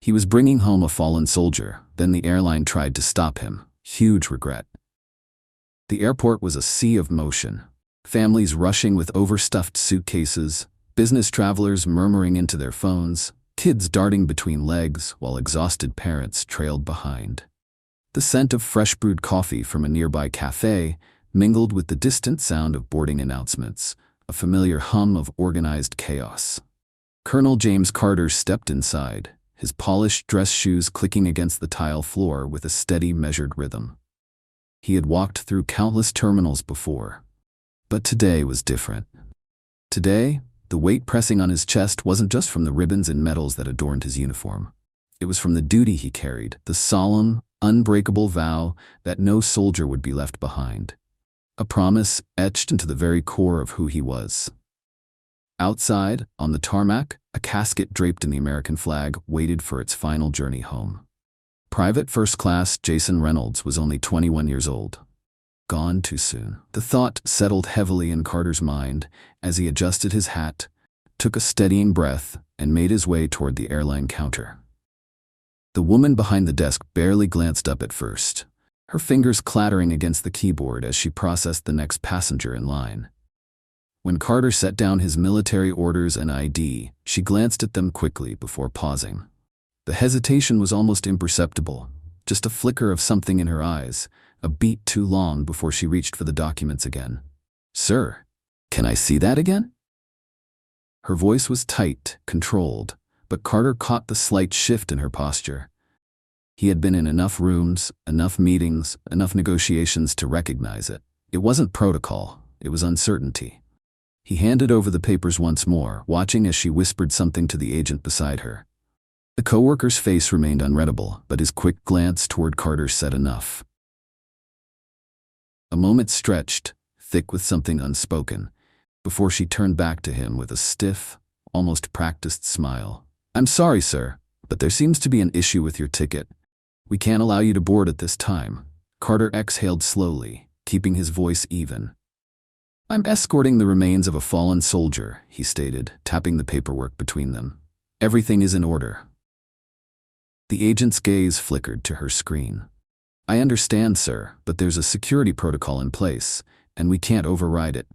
He was bringing home a fallen soldier, then the airline tried to stop him. Huge regret. The airport was a sea of motion. Families rushing with overstuffed suitcases, business travelers murmuring into their phones, kids darting between legs while exhausted parents trailed behind. The scent of fresh brewed coffee from a nearby cafe mingled with the distant sound of boarding announcements, a familiar hum of organized chaos. Colonel James Carter stepped inside, his polished dress shoes clicking against the tile floor with a steady, measured rhythm. He had walked through countless terminals before, but today was different. Today, the weight pressing on his chest wasn't just from the ribbons and medals that adorned his uniform. It was from the duty he carried, the solemn, unbreakable vow that no soldier would be left behind. A promise etched into the very core of who he was. Outside, on the tarmac, a casket draped in the American flag waited for its final journey home. Private First Class Jason Reynolds was only 21 years old. Gone too soon. The thought settled heavily in Carter's mind as he adjusted his hat, took a steadying breath, and made his way toward the airline counter. The woman behind the desk barely glanced up at first, her fingers clattering against the keyboard as she processed the next passenger in line. When Carter set down his military orders and ID, she glanced at them quickly before pausing. The hesitation was almost imperceptible, just a flicker of something in her eyes, a beat too long before she reached for the documents again. "Sir, can I see that again?" Her voice was tight, controlled, but Carter caught the slight shift in her posture. He had been in enough rooms, enough meetings, enough negotiations to recognize it. It wasn't protocol, it was uncertainty. He handed over the papers once more, watching as she whispered something to the agent beside her. The coworker's face remained unreadable, but his quick glance toward Carter said enough. A moment stretched, thick with something unspoken, before she turned back to him with a stiff, almost practiced smile. "I'm sorry, sir, but there seems to be an issue with your ticket. We can't allow you to board at this time." Carter exhaled slowly, keeping his voice even. "I'm escorting the remains of a fallen soldier," he stated, tapping the paperwork between them. "Everything is in order." The agent's gaze flickered to her screen. "I understand, sir, but there's a security protocol in place, and we can't override it."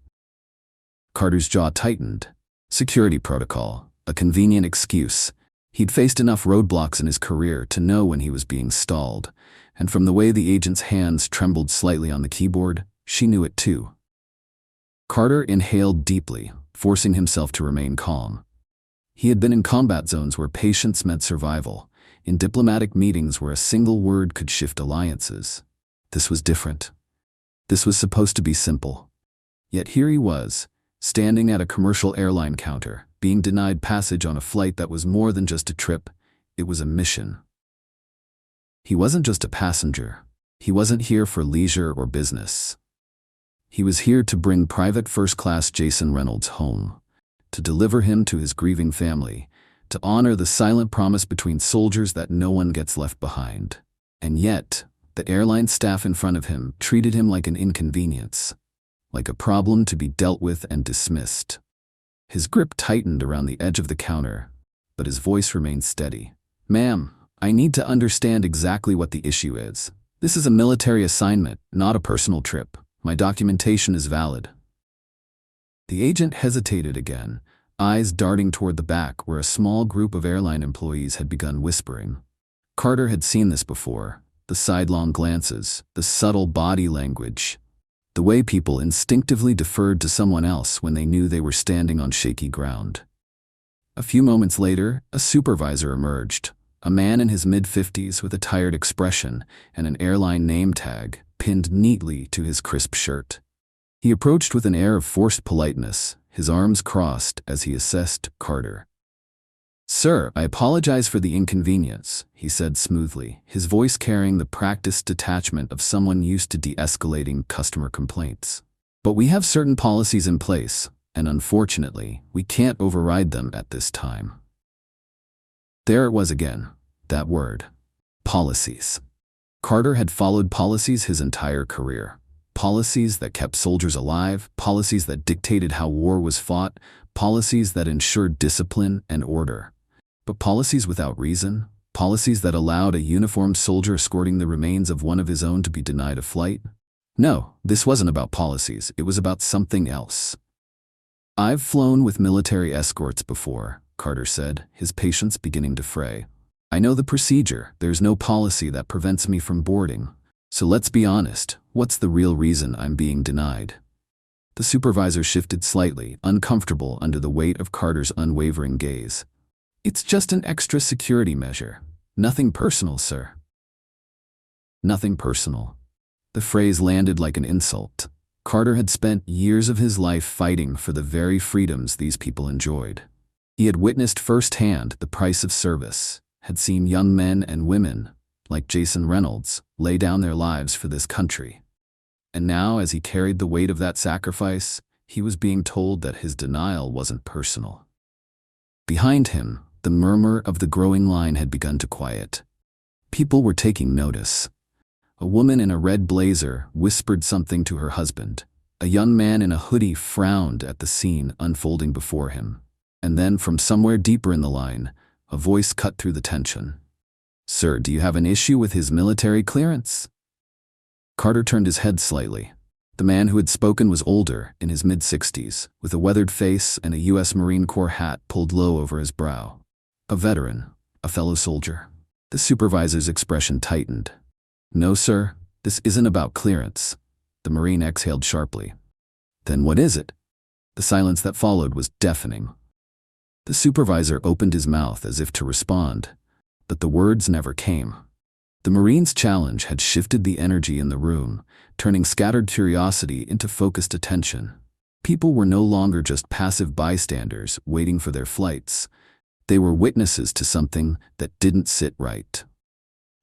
Carter's jaw tightened. Security protocol, a convenient excuse. He'd faced enough roadblocks in his career to know when he was being stalled, and from the way the agent's hands trembled slightly on the keyboard, she knew it too. Carter inhaled deeply, forcing himself to remain calm. He had been in combat zones where patience meant survival, in diplomatic meetings where a single word could shift alliances. This was different. This was supposed to be simple. Yet here he was, standing at a commercial airline counter, being denied passage on a flight that was more than just a trip, it was a mission. He wasn't just a passenger. He wasn't here for leisure or business. He was here to bring Private First Class Jason Reynolds home, to deliver him to his grieving family, to honor the silent promise between soldiers that no one gets left behind. And yet, the airline staff in front of him treated him like an inconvenience, like a problem to be dealt with and dismissed. His grip tightened around the edge of the counter, but his voice remained steady. "Ma'am, I need to understand exactly what the issue is. This is a military assignment, not a personal trip. My documentation is valid." The agent hesitated again, eyes darting toward the back where a small group of airline employees had begun whispering. Carter had seen this before, the sidelong glances, the subtle body language, the way people instinctively deferred to someone else when they knew they were standing on shaky ground. A few moments later, a supervisor emerged, a man in his mid-50s with a tired expression and an airline name tag pinned neatly to his crisp shirt. He approached with an air of forced politeness, his arms crossed as he assessed Carter. "Sir, I apologize for the inconvenience," he said smoothly, his voice carrying the practiced detachment of someone used to de-escalating customer complaints. "But we have certain policies in place, and unfortunately, we can't override them at this time." There it was again, that word. Policies. Carter had followed policies his entire career. Policies that kept soldiers alive, policies that dictated how war was fought, policies that ensured discipline and order. But policies without reason, Policies that allowed a uniformed soldier escorting the remains of one of his own to be denied a flight? No, this wasn't about policies, it was about something else. I've flown with military escorts before, Carter said, his patience beginning to fray. I know the procedure, there's no policy that prevents me from boarding. So let's be honest, what's the real reason I'm being denied? The supervisor shifted slightly, uncomfortable under the weight of Carter's unwavering gaze. It's just an extra security measure. Nothing personal, sir. Nothing personal. The phrase landed like an insult. Carter had spent years of his life fighting for the very freedoms these people enjoyed. He had witnessed firsthand the price of service, had seen young men and women, like Jason Reynolds, lay down their lives for this country. And now, as he carried the weight of that sacrifice, he was being told that his denial wasn't personal. Behind him, the murmur of the growing line had begun to quiet. People were taking notice. A woman in a red blazer whispered something to her husband. A young man in a hoodie frowned at the scene unfolding before him. And then, from somewhere deeper in the line, a voice cut through the tension. Sir, do you have an issue with his military clearance? Carter turned his head slightly. The man who had spoken was older, in his mid-60s, with a weathered face and a U.S. Marine Corps hat pulled low over his brow. A veteran, a fellow soldier. The supervisor's expression tightened. No, sir, this isn't about clearance. The Marine exhaled sharply. Then what is it? The silence that followed was deafening. The supervisor opened his mouth as if to respond, but the words never came. The Marine's challenge had shifted the energy in the room, turning scattered curiosity into focused attention. People were no longer just passive bystanders waiting for their flights. They were witnesses to something that didn't sit right.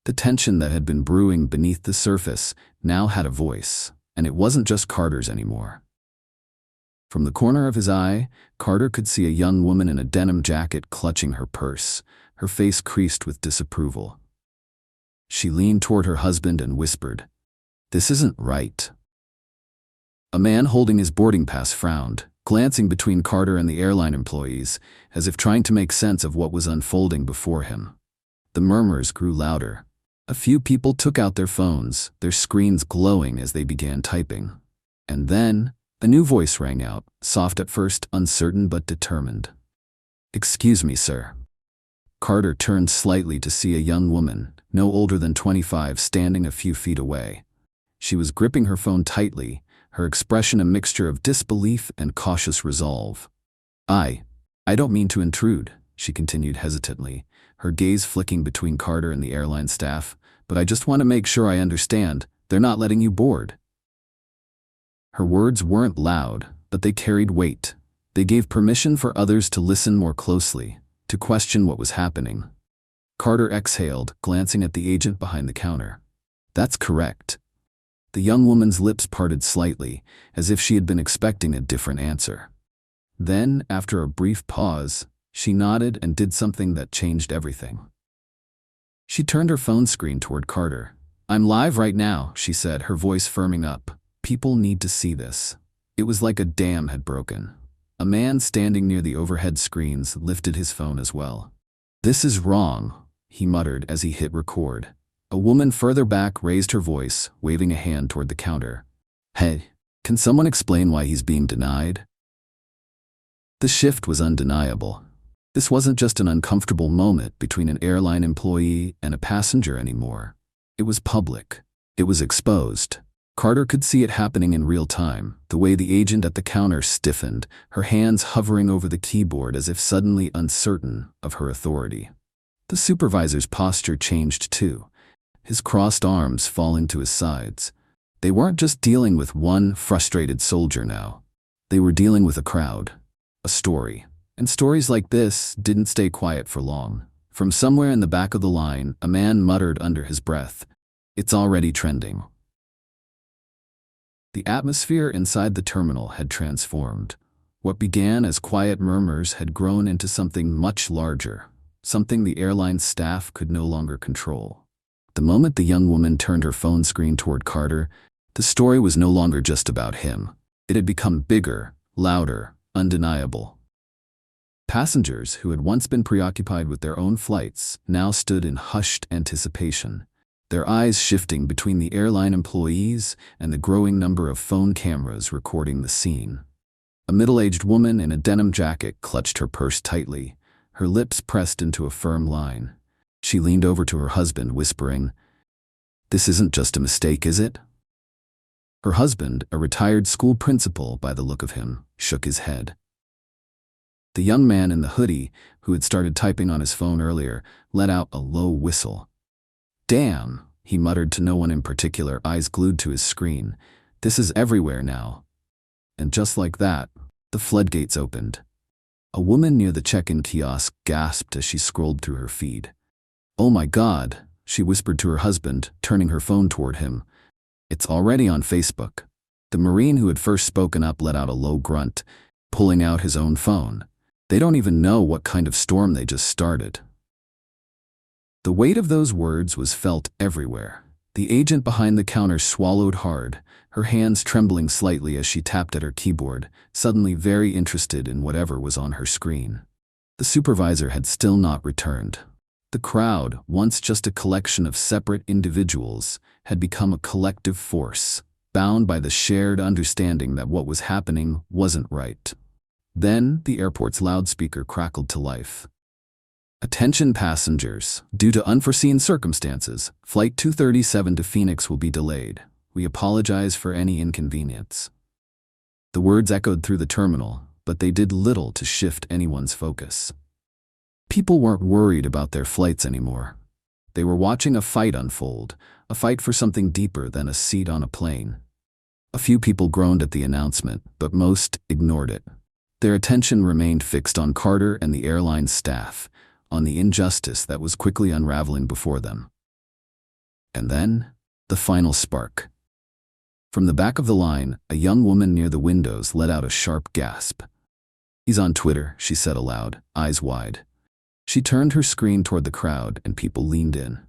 The tension that had been brewing beneath the surface now had a voice, and it wasn't just Carter's anymore. From the corner of his eye, Carter could see a young woman in a denim jacket clutching her purse, her face creased with disapproval. She leaned toward her husband and whispered, "This isn't right." A man holding his boarding pass frowned, glancing between Carter and the airline employees, as if trying to make sense of what was unfolding before him. The murmurs grew louder. A few people took out their phones, their screens glowing as they began typing. And then, a new voice rang out, soft at first, uncertain but determined. "Excuse me, sir." Carter turned slightly to see a young woman, no older than 25, standing a few feet away. She was gripping her phone tightly, her expression a mixture of disbelief and cautious resolve. I don't mean to intrude," she continued hesitantly, her gaze flicking between Carter and the airline staff, "but I just want to make sure I understand, they're not letting you board." Her words weren't loud, but they carried weight. They gave permission for others to listen more closely, to question what was happening. Carter exhaled, glancing at the agent behind the counter. "That's correct." The young woman's lips parted slightly, as if she had been expecting a different answer. Then, after a brief pause, she nodded and did something that changed everything. She turned her phone screen toward Carter. "I'm live right now," she said, her voice firming up. "People need to see this." It was like a dam had broken. A man standing near the overhead screens lifted his phone as well. "This is wrong," he muttered as he hit record. A woman further back raised her voice, waving a hand toward the counter. "Hey, can someone explain why he's being denied?" The shift was undeniable. This wasn't just an uncomfortable moment between an airline employee and a passenger anymore. It was public. It was exposed. Carter could see it happening in real time, the way the agent at the counter stiffened, her hands hovering over the keyboard as if suddenly uncertain of her authority. The supervisor's posture changed too, his crossed arms falling to his sides. They weren't just dealing with one frustrated soldier now. They were dealing with a crowd, a story. And stories like this didn't stay quiet for long. From somewhere in the back of the line, a man muttered under his breath, "It's already trending." The atmosphere inside the terminal had transformed. What began as quiet murmurs had grown into something much larger, something the airline staff could no longer control. The moment the young woman turned her phone screen toward Carter, the story was no longer just about him. It had become bigger, louder, undeniable. Passengers who had once been preoccupied with their own flights now stood in hushed anticipation, their eyes shifting between the airline employees and the growing number of phone cameras recording the scene. A middle-aged woman in a denim jacket clutched her purse tightly, her lips pressed into a firm line. She leaned over to her husband, whispering, "This isn't just a mistake, is it?" Her husband, a retired school principal by the look of him, shook his head. The young man in the hoodie, who had started typing on his phone earlier, let out a low whistle. "Damn," he muttered to no one in particular, eyes glued to his screen. "This is everywhere now." And just like that, the floodgates opened. A woman near the check-in kiosk gasped as she scrolled through her feed. "Oh my God," she whispered to her husband, turning her phone toward him. "It's already on Facebook." The Marine who had first spoken up let out a low grunt, pulling out his own phone. They don't even know what kind of storm they just started. The weight of those words was felt everywhere. The agent behind the counter swallowed hard, her hands trembling slightly as she tapped at her keyboard, suddenly very interested in whatever was on her screen. The supervisor had still not returned. The crowd, once just a collection of separate individuals, had become a collective force, bound by the shared understanding that what was happening wasn't right. Then, the airport's loudspeaker crackled to life. "Attention passengers, due to unforeseen circumstances, Flight 237 to Phoenix will be delayed. We apologize for any inconvenience." The words echoed through the terminal, but they did little to shift anyone's focus. People weren't worried about their flights anymore. They were watching a fight unfold, a fight for something deeper than a seat on a plane. A few people groaned at the announcement, but most ignored it. Their attention remained fixed on Carter and the airline staff, on the injustice that was quickly unraveling before them. And then, the final spark. From the back of the line, a young woman near the windows let out a sharp gasp. "He's on Twitter," she said aloud, eyes wide. She turned her screen toward the crowd and people leaned in.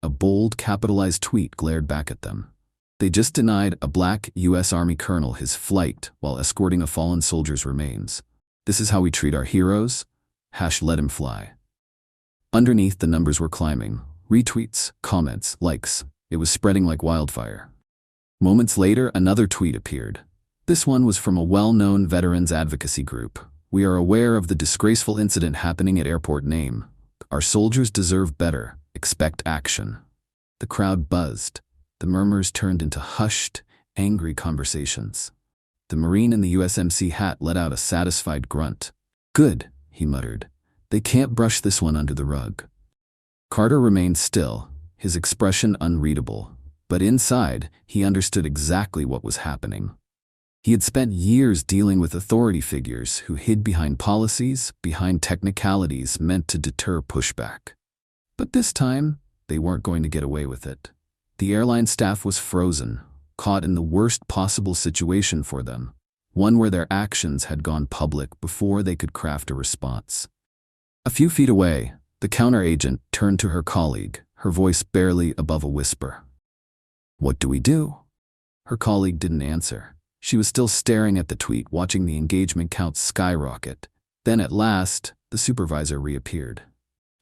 A bold, capitalized tweet glared back at them. They just denied a black U.S. Army colonel his flight while escorting a fallen soldier's remains. "This is how we treat our heroes? Let him fly." Underneath, the numbers were climbing. Retweets, comments, likes. It was spreading like wildfire. Moments later, another tweet appeared. This one was from a well-known veterans advocacy group. "We are aware of the disgraceful incident happening at Airport Name. Our soldiers deserve better. Expect action." The crowd buzzed. The murmurs turned into hushed, angry conversations. The Marine in the USMC hat let out a satisfied grunt. "Good," he muttered. "They can't brush this one under the rug." Carter remained still, his expression unreadable, but inside, he understood exactly what was happening. He had spent years dealing with authority figures who hid behind policies, behind technicalities meant to deter pushback. But this time, they weren't going to get away with it. The airline staff was frozen, caught in the worst possible situation for them, one where their actions had gone public before they could craft a response. A few feet away, the counter agent turned to her colleague, her voice barely above a whisper. "What do we do?" Her colleague didn't answer. She was still staring at the tweet, watching the engagement count skyrocket. Then at last, the supervisor reappeared.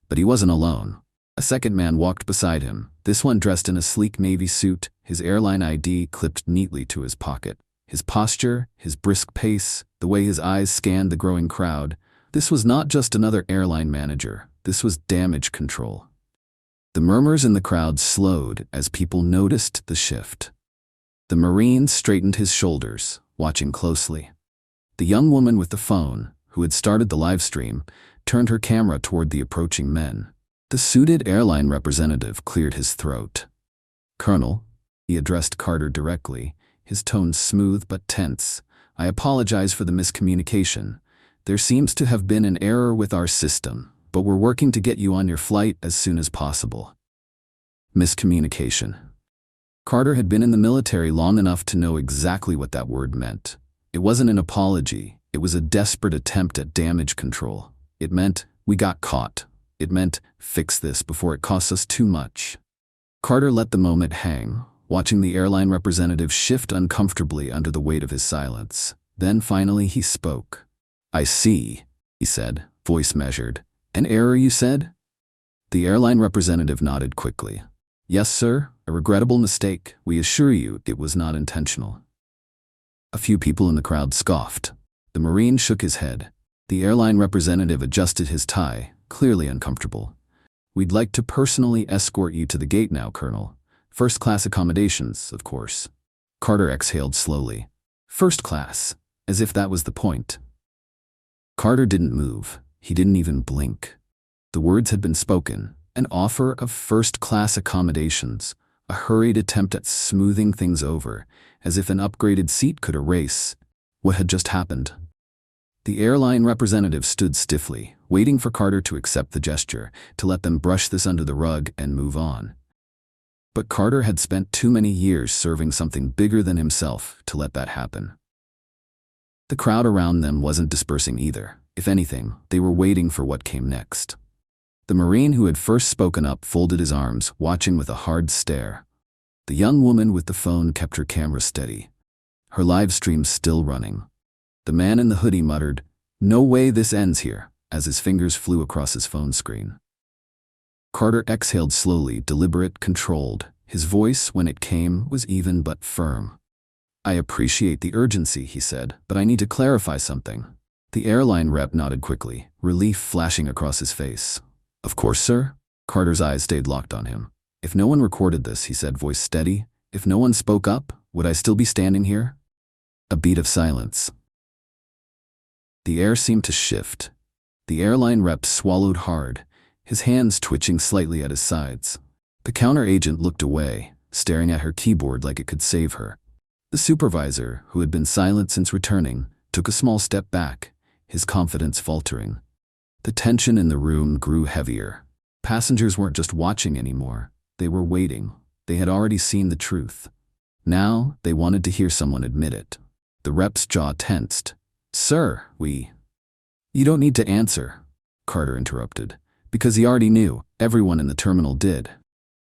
But he wasn't alone. A second man walked beside him, this one dressed in a sleek navy suit, his airline ID clipped neatly to his pocket. His posture, his brisk pace, the way his eyes scanned the growing crowd. This was not just another airline manager, this was damage control. The murmurs in the crowd slowed as people noticed the shift. The Marine straightened his shoulders, watching closely. The young woman with the phone, who had started the live stream, turned her camera toward the approaching men. The suited airline representative cleared his throat. "Colonel," he addressed Carter directly, his tone smooth but tense, "I apologize for the miscommunication. There seems to have been an error with our system, but we're working to get you on your flight as soon as possible." Miscommunication. Carter had been in the military long enough to know exactly what that word meant. It wasn't an apology, it was a desperate attempt at damage control. It meant, "We got caught." It meant, "Fix this before it costs us too much." Carter let the moment hang, watching the airline representative shift uncomfortably under the weight of his silence. Then finally he spoke. "I see," he said, Voice measured. An error, you said? The airline representative nodded quickly. Yes, sir, a regrettable mistake. We assure you it was not intentional. A few people in the crowd scoffed. The Marine shook his head. The airline representative adjusted his tie, clearly uncomfortable. We'd like to personally escort you to the gate now, Colonel. First class accommodations, of course. Carter exhaled slowly. First class, as if that was the point. Carter didn't move. He didn't even blink. The words had been spoken. An offer of first-class accommodations, a hurried attempt at smoothing things over, as if an upgraded seat could erase what had just happened. The airline representative stood stiffly, waiting for Carter to accept the gesture, to let them brush this under the rug and move on. But Carter had spent too many years serving something bigger than himself to let that happen. The crowd around them wasn't dispersing either. If anything, they were waiting for what came next. The Marine who had first spoken up folded his arms, watching with a hard stare. The young woman with the phone kept her camera steady, her live stream still running. The man in the hoodie muttered, "No way this ends here," as his fingers flew across his phone screen. Carter exhaled slowly, deliberate, controlled. His voice, when it came, was even but firm. "I appreciate the urgency," he said, "but I need to clarify something." The airline rep nodded quickly, relief flashing across his face. "Of course, sir." Carter's eyes stayed locked on him. "If no one recorded this," he said, voice steady, "if no one spoke up, would I still be standing here?" A beat of silence. The air seemed to shift. The airline rep swallowed hard, his hands twitching slightly at his sides. The counter agent looked away, staring at her keyboard like it could save her. The supervisor, who had been silent since returning, took a small step back, his confidence faltering. The tension in the room grew heavier. Passengers weren't just watching anymore. They were waiting. They had already seen the truth. Now, they wanted to hear someone admit it. The rep's jaw tensed. "Sir, You don't need to answer," Carter interrupted, because he already knew. Everyone in the terminal did.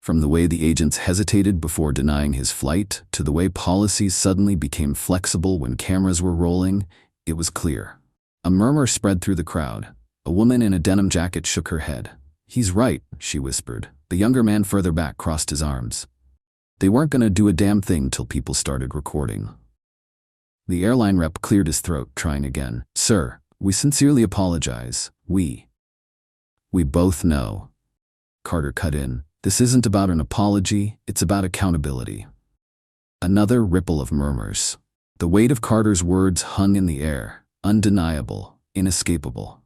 From the way the agents hesitated before denying his flight, to the way policies suddenly became flexible when cameras were rolling, it was clear. A murmur spread through the crowd. A woman in a denim jacket shook her head. "He's right," she whispered. The younger man further back crossed his arms. They weren't going to do a damn thing till people started recording. The airline rep cleared his throat, trying again. "Sir, we sincerely apologize. We both know." Carter cut in. "This isn't about an apology, it's about accountability." Another ripple of murmurs. The weight of Carter's words hung in the air, undeniable, inescapable.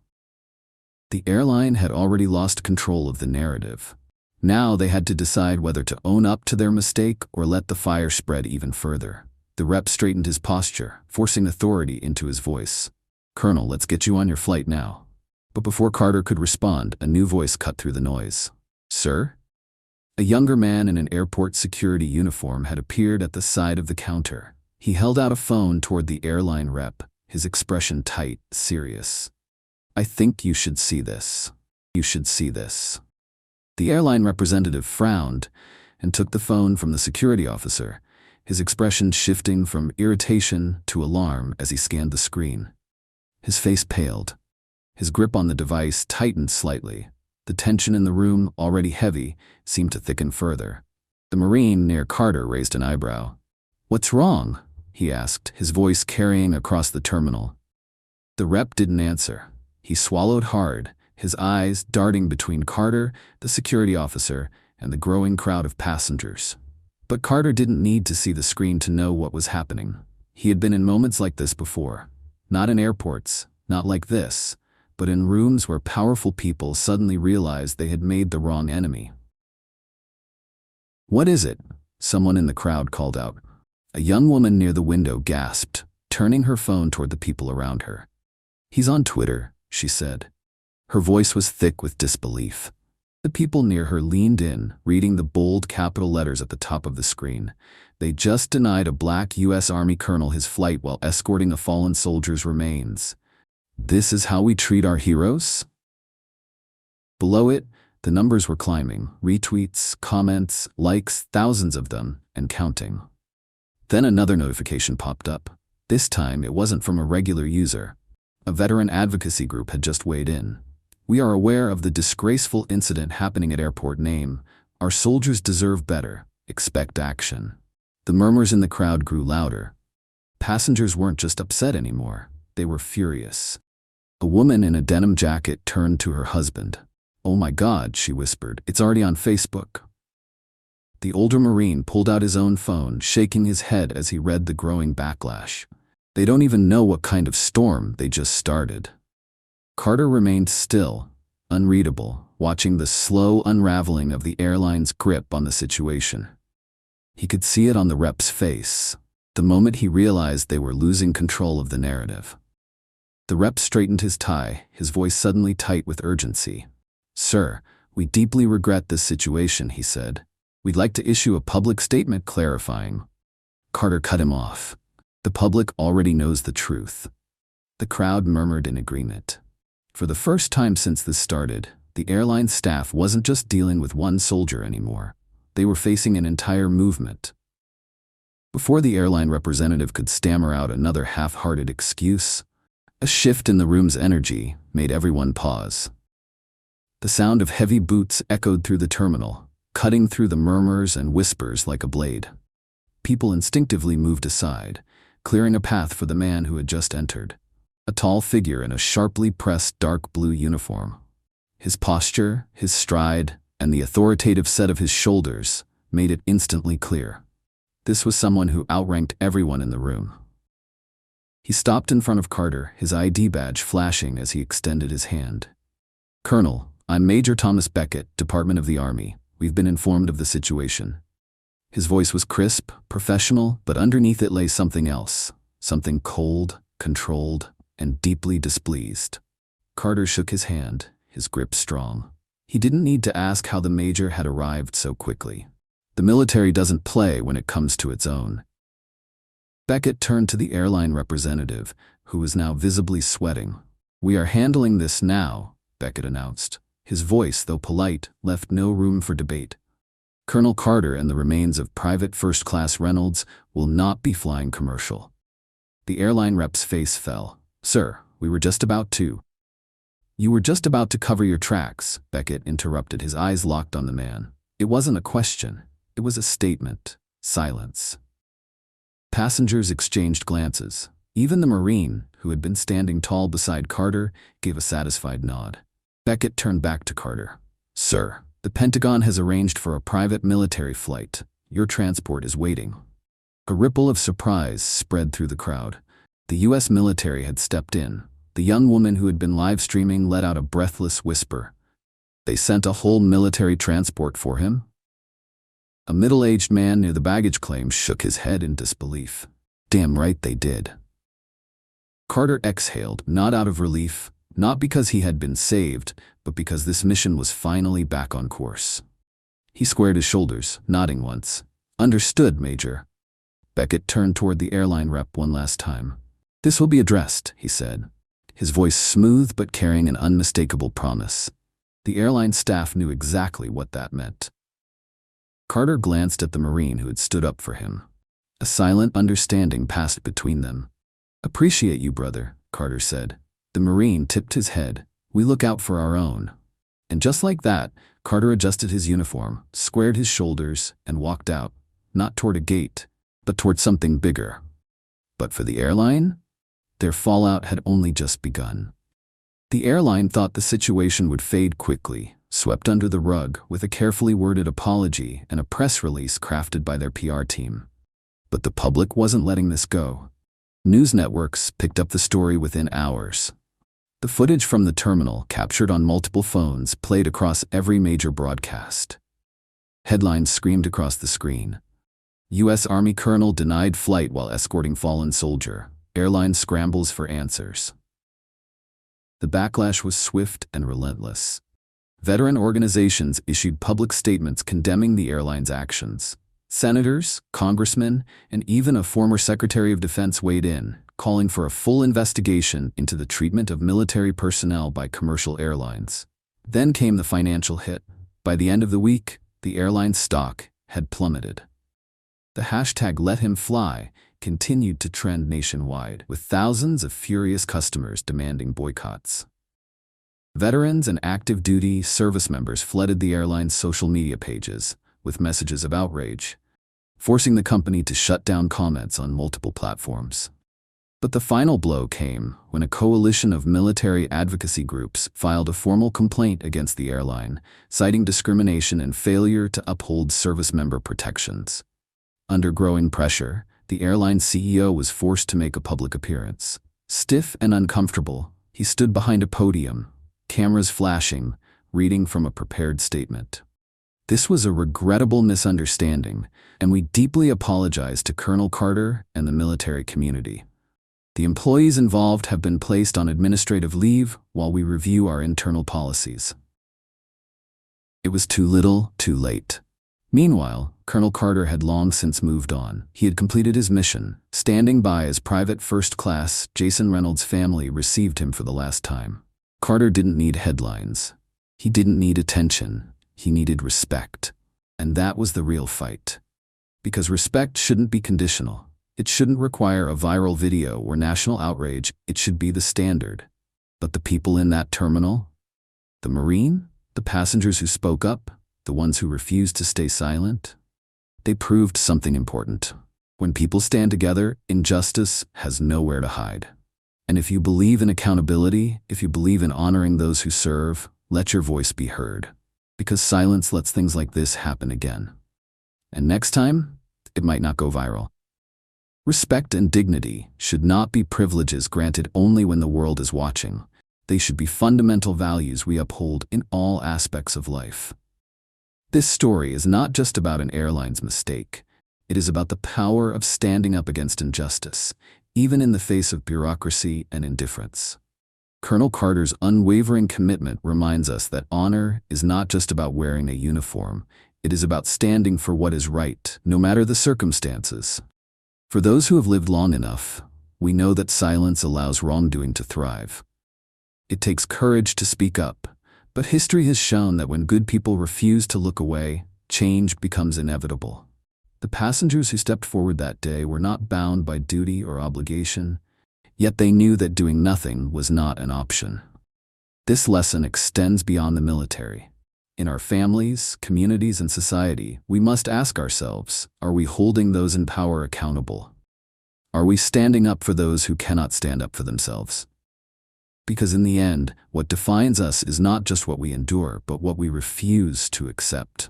The airline had already lost control of the narrative. Now they had to decide whether to own up to their mistake or let the fire spread even further. The rep straightened his posture, forcing authority into his voice. "Colonel, let's get you on your flight now." But before Carter could respond, a new voice cut through the noise. "Sir?" A younger man in an airport security uniform had appeared at the side of the counter. He held out a phone toward the airline rep, his expression tight, serious. "I think you should see this. You should see this." The airline representative frowned and took the phone from the security officer, his expression shifting from irritation to alarm as he scanned the screen. His face paled. His grip on the device tightened slightly. The tension in the room, already heavy, seemed to thicken further. The Marine near Carter raised an eyebrow. "What's wrong?" he asked, his voice carrying across the terminal. The rep didn't answer. He swallowed hard, his eyes darting between Carter, the security officer, and the growing crowd of passengers. But Carter didn't need to see the screen to know what was happening. He had been in moments like this before. Not in airports, not like this, but in rooms where powerful people suddenly realized they had made the wrong enemy. "What is it?" someone in the crowd called out. A young woman near the window gasped, turning her phone toward the people around her. "He's on Twitter," she said. Her voice was thick with disbelief. The people near her leaned in, reading the bold capital letters at the top of the screen. They just denied a black U.S. Army colonel his flight while escorting a fallen soldier's remains. This is how we treat our heroes? Below it, the numbers were climbing. Retweets, comments, likes, thousands of them, and counting. Then another notification popped up. This time it wasn't from a regular user. A veteran advocacy group had just weighed in. "We are aware of the disgraceful incident happening at Airport Name. Our soldiers deserve better. Expect action." The murmurs in the crowd grew louder. Passengers weren't just upset anymore. They were furious. A woman in a denim jacket turned to her husband. "Oh my God," she whispered, "it's already on Facebook." The older Marine pulled out his own phone, shaking his head as he read the growing backlash. They don't even know what kind of storm they just started. Carter remained still, unreadable, watching the slow unraveling of the airline's grip on the situation. He could see it on the rep's face, the moment he realized they were losing control of the narrative. The rep straightened his tie, his voice suddenly tight with urgency. "Sir, we deeply regret this situation," he said. "We'd like to issue a public statement clarifying." Carter cut him off. "The public already knows the truth." The crowd murmured in agreement. For the first time since this started, the airline staff wasn't just dealing with one soldier anymore. They were facing an entire movement. Before the airline representative could stammer out another half-hearted excuse, a shift in the room's energy made everyone pause. The sound of heavy boots echoed through the terminal, cutting through the murmurs and whispers like a blade. People instinctively moved aside, clearing a path for the man who had just entered. A tall figure in a sharply pressed dark blue uniform. His posture, his stride, and the authoritative set of his shoulders made it instantly clear. This was someone who outranked everyone in the room. He stopped in front of Carter, his ID badge flashing as he extended his hand. "Colonel, I'm Major Thomas Beckett, Department of the Army. We've been informed of the situation." His voice was crisp, professional, but underneath it lay something else. Something cold, controlled, and deeply displeased. Carter shook his hand, his grip strong. He didn't need to ask how the major had arrived so quickly. The military doesn't play when it comes to its own. Beckett turned to the airline representative, who was now visibly sweating. "We are handling this now," Beckett announced. His voice, though polite, left no room for debate. "Colonel Carter and the remains of Private First Class Reynolds will not be flying commercial." The airline rep's face fell. "Sir, we were just about to—" "You were just about to cover your tracks," Beckett interrupted, his eyes locked on the man. It wasn't a question. It was a statement. Silence. Passengers exchanged glances. Even the Marine, who had been standing tall beside Carter, gave a satisfied nod. Beckett turned back to Carter. "Sir, the Pentagon has arranged for a private military flight. Your transport is waiting." A ripple of surprise spread through the crowd. The U.S. military had stepped in. The young woman who had been live streaming let out a breathless whisper. "They sent a whole military transport for him?" A middle-aged man near the baggage claim shook his head in disbelief. "Damn right they did." Carter exhaled, not out of relief, not because he had been saved, but because this mission was finally back on course. He squared his shoulders, nodding once. "Understood, Major." Beckett turned toward the airline rep one last time. "This will be addressed," he said, his voice smooth but carrying an unmistakable promise. The airline staff knew exactly what that meant. Carter glanced at the Marine who had stood up for him. A silent understanding passed between them. "Appreciate you, brother," Carter said. The Marine tipped his head. "We look out for our own." And just like that, Carter adjusted his uniform, squared his shoulders, and walked out, not toward a gate, but toward something bigger. But for the airline, their fallout had only just begun. The airline thought the situation would fade quickly, swept under the rug with a carefully worded apology and a press release crafted by their PR team. But the public wasn't letting this go. News networks picked up the story within hours. The footage from the terminal, captured on multiple phones, played across every major broadcast. Headlines screamed across the screen. U.S. Army colonel denied flight while escorting fallen soldier. Airline scrambles for answers. The backlash was swift and relentless. Veteran organizations issued public statements condemning the airline's actions. Senators, congressmen, and even a former Secretary of Defense weighed in, calling for a full investigation into the treatment of military personnel by commercial airlines. Then came the financial hit. By the end of the week, the airline's stock had plummeted. The hashtag "LetHimFly" continued to trend nationwide, with thousands of furious customers demanding boycotts. Veterans and active duty service members flooded the airline's social media pages with messages of outrage, forcing the company to shut down comments on multiple platforms. But the final blow came when a coalition of military advocacy groups filed a formal complaint against the airline, citing discrimination and failure to uphold service member protections. Under growing pressure, the airline CEO was forced to make a public appearance. Stiff and uncomfortable, he stood behind a podium, cameras flashing, reading from a prepared statement. This was a regrettable misunderstanding, and we deeply apologize to Colonel Carter and the military community. The employees involved have been placed on administrative leave while we review our internal policies. It was too little, too late. Meanwhile, Colonel Carter had long since moved on. He had completed his mission, standing by as Private First Class Jason Reynolds' family received him for the last time. Carter didn't need headlines. He didn't need attention. He needed respect. And that was the real fight. Because respect shouldn't be conditional. It shouldn't require a viral video or national outrage. It should be the standard. But the people in that terminal? The Marine? The passengers who spoke up? The ones who refused to stay silent? They proved something important. When people stand together, injustice has nowhere to hide. And if you believe in accountability, if you believe in honoring those who serve, let your voice be heard. Because silence lets things like this happen again. And next time, it might not go viral. Respect and dignity should not be privileges granted only when the world is watching. They should be fundamental values we uphold in all aspects of life. This story is not just about an airline's mistake. It is about the power of standing up against injustice, even in the face of bureaucracy and indifference. Colonel Carter's unwavering commitment reminds us that honor is not just about wearing a uniform. It is about standing for what is right, no matter the circumstances. For those who have lived long enough, we know that silence allows wrongdoing to thrive. It takes courage to speak up, but history has shown that when good people refuse to look away, change becomes inevitable. The passengers who stepped forward that day were not bound by duty or obligation, yet they knew that doing nothing was not an option. This lesson extends beyond the military. In our families, communities, and society, we must ask ourselves, are we holding those in power accountable? Are we standing up for those who cannot stand up for themselves? Because in the end, what defines us is not just what we endure, but what we refuse to accept.